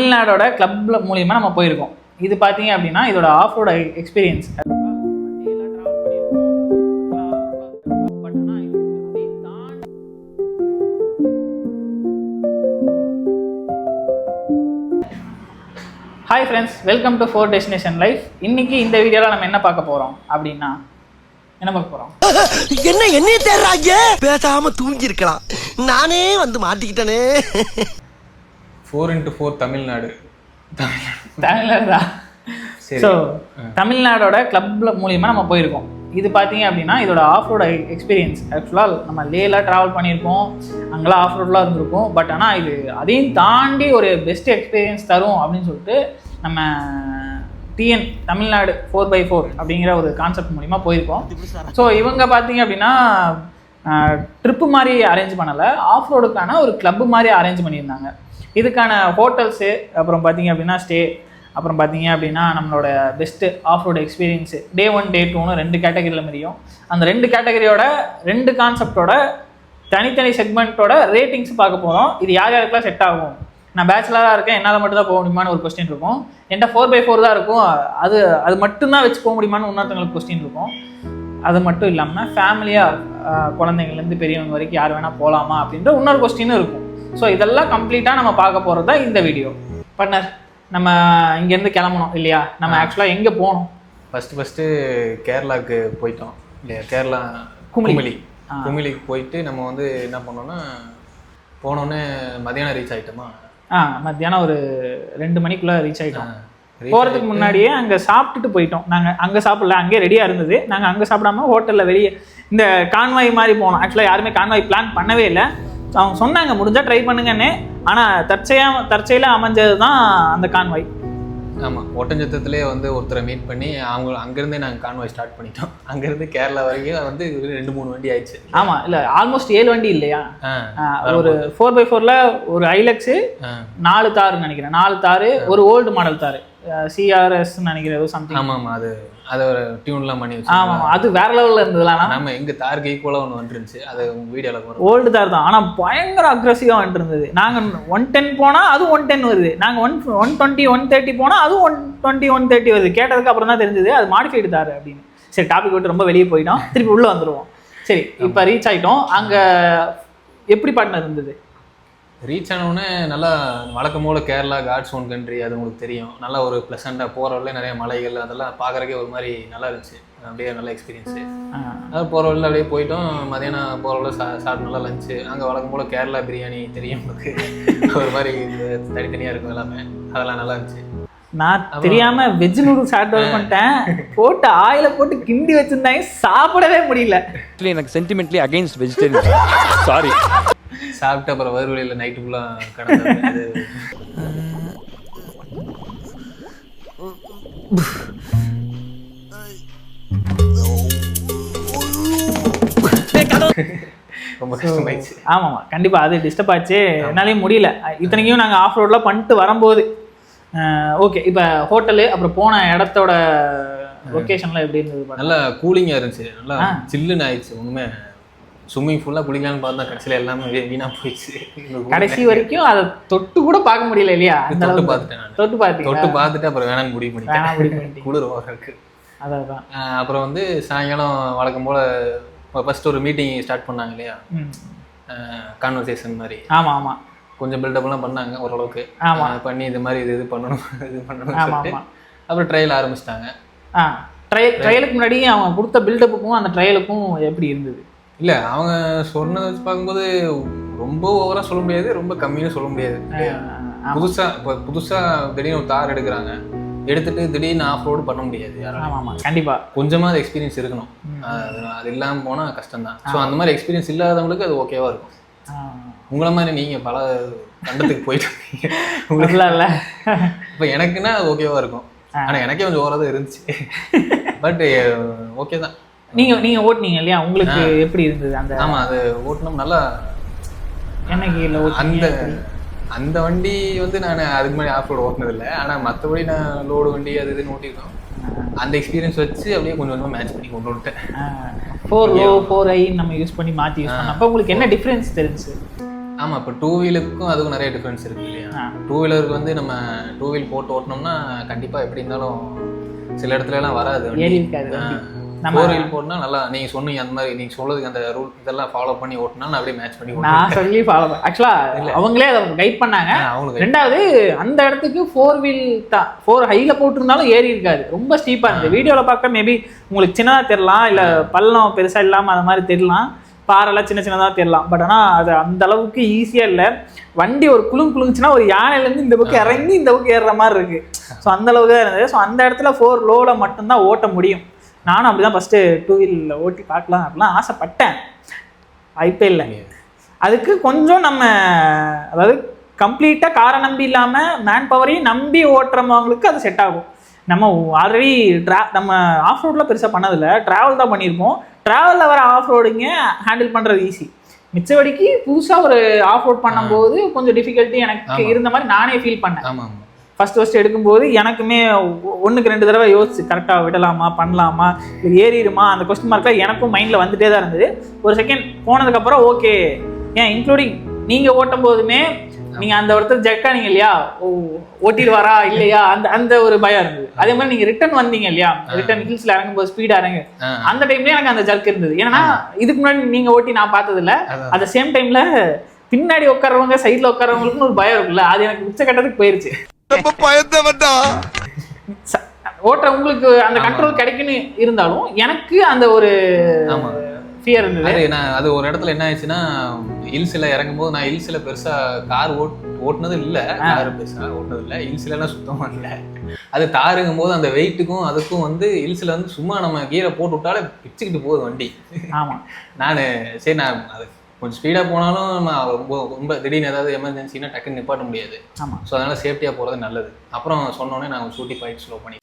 தமிழ்நாடோட கிளப்ல மூலியமா நம்ம போயிருக்கோம். இது பார்த்தீங்க அப்படின்னா இதோட off road experience. Hi friends, welcome to 4 destination life. இன்னைக்கு இந்த வீடியோவில் நம்ம என்ன பார்க்க போகிறோம் அப்படின்னா என்ன பார்க்க போகிறோம்? என்னைய தேடுறாங்க, பேசாம தூங்கி இருக்கலாம், நானே வந்து மாட்டிக்கிட்டனே. 4x4 தமிழ்நாடு தான். ஸோ தமிழ்நாடோட கிளப்ல மூலியமாக நம்ம போயிருக்கோம். இது பார்த்தீங்க அப்படின்னா இதோட ஆஃப் ரோட் எக்ஸ்பீரியன்ஸ். ஆக்சுவலாக நம்ம லேலாம் ட்ராவல் பண்ணியிருக்கோம், அங்கெல்லாம் ஆஃப் ரோட்லாம் இருந்திருக்கும். பட் ஆனால் இது அதையும் தாண்டி ஒரு பெஸ்ட் எக்ஸ்பீரியன்ஸ் தரும் அப்படின்னு சொல்லிட்டு நம்ம டிஎன் தமிழ்நாடு 4x4 அப்படிங்கிற ஒரு கான்செப்ட் மூலிமா போயிருக்கோம். ஸோ இவங்க பார்த்தீங்க அப்படின்னா ட்ரிப்பு மாதிரி அரேஞ்ச் பண்ணலை, ஆஃப் ரோடுக்கான ஒரு கிளப்பு மாதிரி அரேஞ்ச் பண்ணியிருந்தாங்க. இதுக்கான ஹோட்டல்ஸு, அப்புறம் பார்த்தீங்க அப்படின்னா ஸ்டே, அப்புறம் பார்த்தீங்க அப்படின்னா நம்மளோட பெஸ்ட்டு ஆஃப் ரோடு எக்ஸ்பீரியன்ஸு டே 1 டே 2ன்னு 2 கேட்டகரியில் முடியும். அந்த 2 கேட்டகரியோட 2 கான்செப்டோட தனித்தனி செக்மெண்ட்டோட ரேட்டிங்ஸ் பார்க்க போகிறோம். இது யார் யாருக்கெல்லாம் செட் ஆகும். நான் பேச்சுலராக இருக்கேன், என்னால் மட்டும் தான் போக முடியுமான்னு ஒரு கொஸ்டின் இருக்கும். என்கிட்ட 4x4 தான் இருக்கும், அது மட்டும்தான் வச்சு போக முடியுமான்னு இன்னொருத்தவங்களுக்கு கொஸ்டின் இருக்கும். அது மட்டும் இல்லாமல் ஃபேமிலியாக குழந்தைங்கள்லேருந்து பெரியவங்க வரைக்கும் யார் வேணால் போகலாமா அப்படின்ற இன்னொரு கொஸ்டினும் இருக்கும். ஸோ இதெல்லாம் கம்ப்ளீட்டாக நம்ம பார்க்க போகிறது தான் இந்த வீடியோ. பட்னர், நம்ம இங்கேருந்து கிளம்பணும் இல்லையா? நம்ம ஆக்சுவலாக எங்கே போகணும்? ஃபஸ்ட்டு கேரளாவுக்கு போயிட்டோம் இல்லையா? கேரளா குமிலிக்கு போயிட்டு நம்ம வந்து என்ன பண்ணோம்னா, போனோடனே மதியானம் ரீச் ஆகிட்டோமா? மத்தியானம் ஒரு 2 மணிக்குள்ளே ரீச் ஆகிட்டோம். போகிறதுக்கு முன்னாடியே அங்கே சாப்பிட்டுட்டு போயிட்டோம். நாங்கள் அங்கே சாப்பிடல, அங்கேயே ரெடியாக இருந்தது. நாங்கள் அங்கே சாப்பிடாம ஹோட்டலில் வெளியே இந்த கான்வாய் மாதிரி போனோம். ஆக்சுவலாக யாருமே கான்வாய் பிளான் பண்ணவே இல்லை. அவங்க சொன்னாங்க முடிஞ்சால் ட்ரை பண்ணுங்கன்னு. ஆனால் தற்செயலாக அமைஞ்சது தான் அந்த கான்வாய். ஆமாம், ஒட்டஞ்சத்திலே வந்து ஒருத்தரை மீட் பண்ணி அங்கேருந்தே நாங்கள் கான்வாய் ஸ்டார்ட் பண்ணிட்டோம். அங்கேருந்து கேரளா வரைக்கும் வந்து 2-3 வண்டி ஆயிடுச்சு. ஆமாம், இல்லை ஆல்மோஸ்ட் 7 வண்டி இல்லையா? ஒரு 4x4ல ஒரு ஐலக்ஸு 4 தாருன்னு நினைக்கிறேன், 4 தாரு, ஒரு ஓல்டு மாடல் தாரு CRS நினைக்கிறேன் சம்திங். ஆமாம், அது ஒரு டியூன்லாம் பண்ணி வச்சு. ஆமாம், அது வேற லெவலில் இருந்ததுலாம். நம்ம எங்கள் தாருக்கு ஈக்குவலாக ஒன்று வந்துருந்துச்சு, அது வீடியோவில் போகிறோம். ஓல்டு தார் தான், ஆனால் பயங்கர அக்ரெசிவாக வந்துட்டு இருந்தது. நாங்கள் 110 போனால் அது 110 வருது, நாங்கள் 120 130 போனால் அது 120 130 வருது. கேட்டதுக்கு அப்புறம் தான் தெரிஞ்சது அது மாடிஃபைடு தார் அப்படின்னு. சரி, டாபிக் விட்டு ரொம்ப வெளியே போயிட்டோம், திருப்பி உள்ளே வந்துடுவோம். சரி, இப்போ ரீச் ஆகிட்டோம். அங்கே எப்படி பார்ட்னர் இருந்தது? ரீச் ஆனவுடனே நல்லா வழக்கம் போல் கேரளா காட்ஸ் ஓன் கண்ட்ரி, அது உங்களுக்கு தெரியும். நல்லா ஒரு ப்ளசண்ட்டாக போகிற வழியில் நிறைய மலைகள், அதெல்லாம் பார்க்குறக்கே ஒரு மாதிரி நல்லா இருந்துச்சு. அப்படியே நல்ல எக்ஸ்பீரியன்ஸு. அது போகிற வழியில் அப்படியே போயிட்டோம். மதியானம் போகிற வழியில் சாப்பிட்டு நல்லா லஞ்சு. அங்கே வழக்கம் போல் கேரளா பிரியாணி தெரியும் உங்களுக்கு, ஒரு மாதிரி தனித்தனியாக இருக்கும் எல்லாமே, அதெல்லாம் நல்லா இருந்துச்சு. நான் தெரியாம வெஜ் நூடுல்ஸ் ஆர்டர் பண்ணிட்டேன், போட்டு ஆயில போட்டு கிண்டி வச்சிருந்தாங்க, சாப்பிடவே முடியல. எனக்கு சென்டிமெண்ட்லி அகைன்ஸ்ட் வெஜிடேரியன், சாரி. சாப்பிட்டு அப்புறம் வறுவலையில் நைட்டு ஃபுல்லாக கடந்தது. ரொம்ப கஷ்டமாயிடுச்சு. ஆமாம், கண்டிப்பாக அது டிஸ்டர்ப் ஆச்சு, என்னாலையும் முடியல. இத்தனைக்கும் நாங்கள் ஆஃப் ரோட்லாம் பண்ணிட்டு வரும்போது ஓகே. இப்போ ஹோட்டலு அப்புறம் போன இடத்தோட லொக்கேஷன்லாம் எப்படி இருந்தது? நல்லா கூலிங்காக இருந்துச்சு, நல்லா சில்லுன்னு ஆயிடுச்சு. ஒன்றுமே ஸ்விம்மிங் ஃபுல்லாக குளிக்கலான்னு பார்த்தா கடைசியில் எல்லாமே வீணாக போயிடுச்சு. கடைசி வரைக்கும் அதை தொட்டு கூட பார்க்க முடியல இல்லையா? தொட்டு பார்த்துட்டேன் நான். தொட்டு பார்த்துட்டு அப்புறம் வேணான்னு முடிவு பண்ணிட்டேன், குளிர் இருக்கு. அதான். அப்புறம் வந்து சாயங்காலம் வழக்கம் போல் ஃபர்ஸ்ட் ஒரு மீட்டிங் ஸ்டார்ட் பண்ணாங்க இல்லையா, கான்வர்சேஷன் மாதிரி. ஆமாம், கொஞ்சம் பில்டப்லாம் பண்ணாங்க ஓரளவுக்கு. பண்ணி இது மாதிரி இது பண்ணணும் சொல்லிட்டு அப்புறம் ட்ரையல் ஆரம்பிச்சிட்டாங்க. ட்ரையலுக்கு முன்னாடி அவங்க கொடுத்த பில்டப்புக்கும் அந்த ட்ரையலுக்கும் எப்படி இருந்தது? இல்லை, அவங்க சொன்னதை வச்சு பார்க்கும்போது ரொம்ப ஓவராக சொல்ல முடியாது, ரொம்ப கம்மியாக சொல்ல முடியாது. புதுசாக திடீர்னு ஒரு தார் எடுக்கிறாங்க, எடுத்துட்டு திடீர்னு ஆஃப் ரோடு பண்ண முடியாது யாராலும். ஆமாம், கண்டிப்பாக கொஞ்சமாக அது எக்ஸ்பீரியன்ஸ் இருக்கணும். அது இல்லாமல் போனால் கஷ்டம்தான். ஸோ அந்த மாதிரி எக்ஸ்பீரியன்ஸ் இல்லாதவங்களுக்கு அது ஓகேவாக இருக்கும். உங்களை மாதிரி நீங்கள் பல கண்டத்துக்கு போயிட்டு உங்களுக்கு இல்லை. இப்போ எனக்குன்னா அது ஓகேவாக இருக்கும், ஆனால் எனக்கே கொஞ்சம் ஓவராக தான் இருந்துச்சு. பட் ஓகே தான். நீங்கள் ஓட்டுனீங்க இல்லையா, உங்களுக்கு எப்படி இருந்தது அந்த? ஆமாம், அது ஓட்டணும் நல்லா. எனக்கு அந்த வண்டி வந்து நான் அதுக்கு முன்னாடி ஆஃப் ரோடு ஓட்டினதில்லை, ஆனால் மற்றபடி நான் லோடு வண்டி அது இதுன்னு ஓட்டிருக்கோம். அந்த எக்ஸ்பீரியன்ஸ் வச்சு அப்படியே கொஞ்சம் கொஞ்சமாக மேட்ச் பண்ணி கொண்டு வந்துட்டேன். 4 லோ 4 ஹை நம்ம யூஸ் பண்ணி மாற்றி யூஸ் பண்ணப்போ உங்களுக்கு என்ன டிஃப்ரென்ஸ் தெரிஞ்சு? ஆமாம், இப்போ டூ வீலுக்கும் அதுக்கும் நிறைய டிஃப்ரென்ஸ் இருக்கு இல்லையா? டூ வீலருக்கு வந்து நம்ம டூ வீல் போட்டு ஓட்டினோம்னா கண்டிப்பாக எப்படி இருந்தாலும் சில இடத்துல எல்லாம் வராது. ஏறி இருக்காது. ஃபோர் வீல் போட்டுனா நல்லா நீங்கள் சொன்னீங்க அந்த மாதிரி நீங்கள் சொல்றதுக்கு அந்த ரூல் இதெல்லாம் ஃபாலோ பண்ணி ஓட்டினா நான் அப்படியே மேட்ச் பண்ணி நான் சொல்லி ஃபாலோ பண்ண ஆக்சுவலாக அவங்களே அதை கைட் பண்ணாங்க. ரெண்டாவது அந்த இடத்துக்கு ஃபோர் வீல் தான், ஃபோர் ஹையில் போட்டிருந்தாலும் ஏறி இருக்காது, ரொம்ப ஸ்டீப்பாக இருந்தது. வீடியோவில் பார்க்க மேபி உங்களுக்கு சின்னதாக தெரியலாம், இல்லை பள்ளம் பெருசாக இல்லாமல் அது மாதிரி தெரியலாம், பாறைலாம் சின்ன சின்னதாக தெரியலாம். பட் ஆனால் அது அந்த அளவுக்கு ஈஸியாக இல்லை. வண்டி ஒரு குலுங்குச்சுன்னா ஒரு யானையிலேருந்து இந்த பக்கம் இறங்கி இந்த பக்கம் ஏறுற மாதிரி இருக்குது. ஸோ அந்த அளவுக்கு தான் இருந்தது. ஸோ அந்த இடத்துல ஃபோர் லோவில் மட்டும்தான் ஓட்ட முடியும். நானும் அப்படி தான் ஃபஸ்ட்டு டூ வீலில் ஓட்டி பார்க்கலாம் அப்படிலாம் ஆசைப்பட்டேன். வாய்ப்பே இல்லை. அதுக்கு கொஞ்சம் நம்ம அதாவது கம்ப்ளீட்டாக காரை நம்பி இல்லாமல் மேன் பவரையும் நம்பி ஓட்டுறவங்களுக்கு அது செட் ஆகும். நம்ம ஆல்ரெடி நம்ம ஆஃப் ரோடில் பெருசாக பண்ணதில்லை, ட்ராவல் தான் பண்ணியிருப்போம். ட்ராவலில் வர ஆஃப் ரோடுங்க ஹேண்டில் பண்ணுறது ஈஸி. மிச்சபடிக்கு புதுசாக ஒரு ஆஃப் ரோட் பண்ணும்போது கொஞ்சம் டிஃபிகல்ட்டி எனக்கு இருந்த மாதிரி நானே ஃபீல் பண்ணேன். ஆமாம், ஃபஸ்ட்டு எடுக்கும்போது எனக்குமே 1-2 தடவை யோசிச்சு கரெக்டாக விடலாமா பண்ணலாமா இது ஏறிடுமா அந்த கொஸ்டின் மார்க்கில் எனக்கும் மைண்டில் வந்துட்டே தான் இருந்தது. ஒரு செகண்ட் போனதுக்கப்புறம் ஓகே, ஏன் இன்க்ளூடிங் நீங்கள் ஓட்டும் போதுமே நீங்கள் அந்த ஒருத்தர் ஜெக்கானீங்க இல்லையா, ஓட்டிடுவாரா இல்லையா அந்த அந்த ஒரு பயம் இருந்தது. அதே மாதிரி நீங்கள் ரிட்டர்ன் வந்தீங்க இல்லையா, ரிட்டர்ன் ஹில்ஸில் இறங்கும்போது ஸ்பீடாக இறங்கு, அந்த டைம்லேயே எனக்கு அந்த ஜர்க் இருந்தது. ஏன்னா இதுக்கு முன்னாடி நீங்கள் ஓட்டி நான் பார்த்ததில்ல. அட் த சேம் டைமில் பின்னாடி உட்காரவங்க சைடில் உட்காரவங்களுக்குன்னு ஒரு பயம் இருக்குல்ல, அது எனக்கு உச்சக்கட்டத்துக்கு போயிருச்சு. ஓட்டுற உங்களுக்கு அந்த கண்ட்ரோல் கிடைக்குன்னு இருந்தாலும் எனக்கு அந்த ஒரு ஃபியர் இருந்தது. அது ஒரு இடத்துல என்ன ஆயிடுச்சுன்னா, ஹில்ஸில் இறங்கும்போது நான் ஹில்ஸில் பெருசாக கார் ஓட்டுனது இல்லை, கார் பெருசாக ஓட்டுனது இல்லை, ஹில்ஸ்லாம் சுத்தமாக இல்லை. அது தாருங்கும் போது அந்த வெயிட்டுக்கும் அதுக்கும் வந்து ஹில்ஸில் வந்து சும்மா நம்ம கீரை போட்டு விட்டாலே பிச்சுக்கிட்டு போகுது வண்டி. ஆமாம், சரி நான் அது கொஞ்சம் ஸ்பீடாக போனாலும் நான் ரொம்ப திடீர்னு ஏதாவது எமர்ஜென்சினா டக்குன்னு நிப்பாட்ட முடியாது. ஆமாம். ஸோ அதனால் சேஃப்டியாக போகிறது நல்லது. அப்புறம் சொன்னோன்னே நான் 45 ஸ்லோ பண்ணி